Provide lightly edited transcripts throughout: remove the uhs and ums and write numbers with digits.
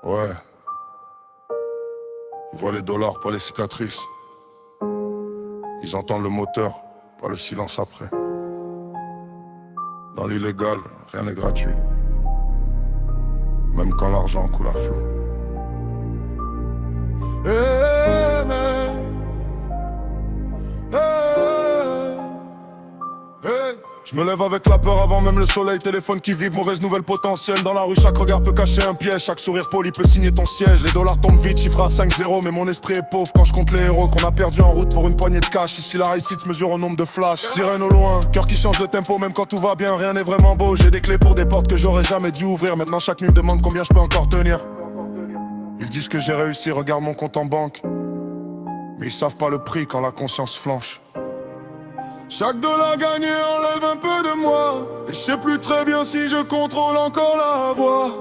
Ouais, ils voient les dollars, pas les cicatrices. Ils entendent le moteur, pas le silence après. Dans l'illégal, rien n'est gratuit. Même quand l'argent coule à flot. Je me lève avec la peur avant même le soleil, téléphone qui vibre, mauvaise nouvelle potentielle. Dans la rue, chaque regard peut cacher un piège, chaque sourire poli peut signer ton siège. Les dollars tombent vite, chiffre à 5-0, mais mon esprit est pauvre quand je compte les héros qu'on a perdus en route pour une poignée de cash. Ici la réussite se mesure au nombre de flashs. Sirène au loin, cœur qui change de tempo même quand tout va bien, rien n'est vraiment beau. J'ai des clés pour des portes que j'aurais jamais dû ouvrir. Maintenant chaque nuit me demande combien je peux encore tenir. Ils disent que j'ai réussi, regarde mon compte en banque, mais ils savent pas le prix quand la conscience flanche. Chaque dollar gagné enlève un peu de moi, et je sais plus très bien si je contrôle encore la voie.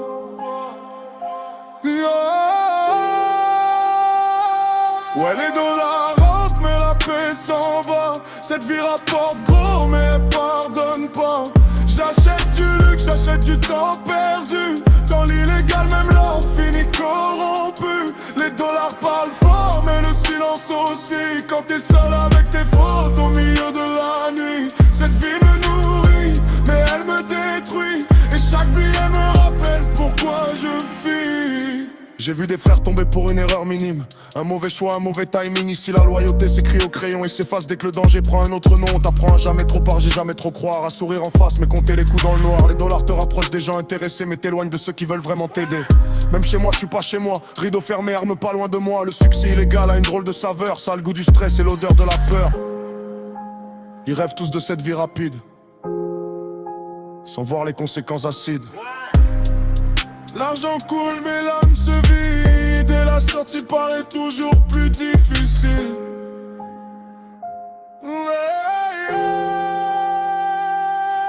Ouais, les dollars rentrent mais la paix s'en va. Cette vie rapporte gros mais elle pardonne pas. J'achète du luxe, j'achète du temps perdu. Dans l'illégal même l'or finit corrompu. Les dollars parlent fort mais le silence aussi. Quand t'es seul avec tes fautes au milieu de la nuit. Cette vie me nourrit mais elle me détruit. Et chaque billet me rappelle pourquoi je fuis. J'ai vu des frères tomber pour une erreur minime. Un mauvais choix, un mauvais timing. Ici la loyauté s'écrit au crayon et s'efface dès que le danger prend un autre nom. On t'apprend à jamais trop parler, jamais trop croire, à sourire en face mais compter les coups dans le noir. Les dollars te rapprochent des gens intéressés mais t'éloignent de ceux qui veulent vraiment t'aider. Même chez moi je suis pas chez moi, rideau fermé, arme pas loin de moi. Le succès illégal a une drôle de saveur, ça a le goût du stress et l'odeur de la peur. Ils rêvent tous de cette vie rapide, sans voir les conséquences acides. L'argent coule mais l'âme se vide, et la sortie paraît toujours plus difficile.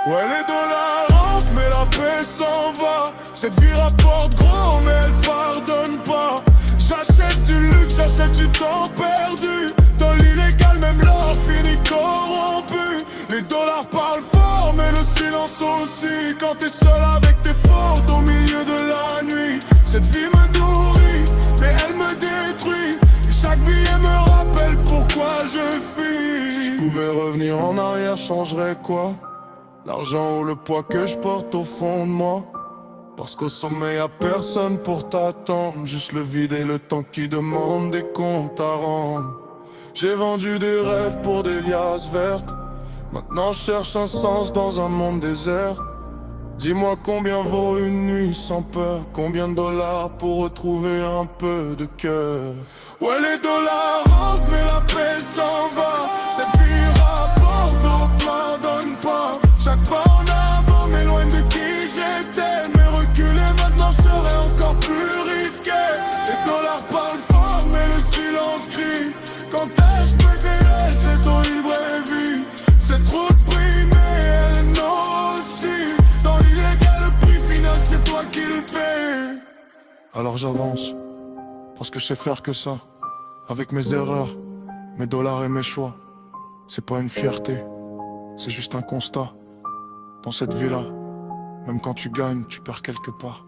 Ouais, les dollars rentrent mais la paix s'en va. Cette vie rapporte gros mais elle pardonne pas. J'achète du luxe, j'achète du temps perdu. Dans l'illégal même l'or finit corrompu. Les dollars parlent fort mais le silence aussi. Quand t'es seul avec tes fautes au milieu de la nuit. Cette vie me nourrit mais elle me détruit. Et chaque billet me rappelle pourquoi je fuis. Si je pouvais revenir en arrière, changerais quoi? L'argent ou le poids que je porte au fond de moi? Parce qu'au sommet y'a personne pour t'attendre. Juste le vide et le temps qui demande des comptes à rendre. J'ai vendu des rêves pour des liasses vertes. Maintenant je cherche un sens dans un monde désert. Dis-moi combien vaut une nuit sans peur? Combien de dollars pour retrouver un peu de cœur? Ouais, les dollars rentrent mais la paix s'en va. Cette vie rapporte donc pardonne pas. Chaque pas en avant m'éloigne de qui j'étais. Mais reculer maintenant serait encore plus risqué. Les dollars parlent fort mais le silence crie. Quand est-ce que je réel cette horrible vraie vie? C'est trop de prix mais elle est nocive. Dans l'illégal le prix final c'est toi qui le paies. Alors j'avance, parce que je sais faire que ça. Avec mes erreurs, mes dollars et mes choix. C'est pas une fierté, c'est juste un constat. Dans cette vie-là, même quand tu gagnes, tu perds quelque part.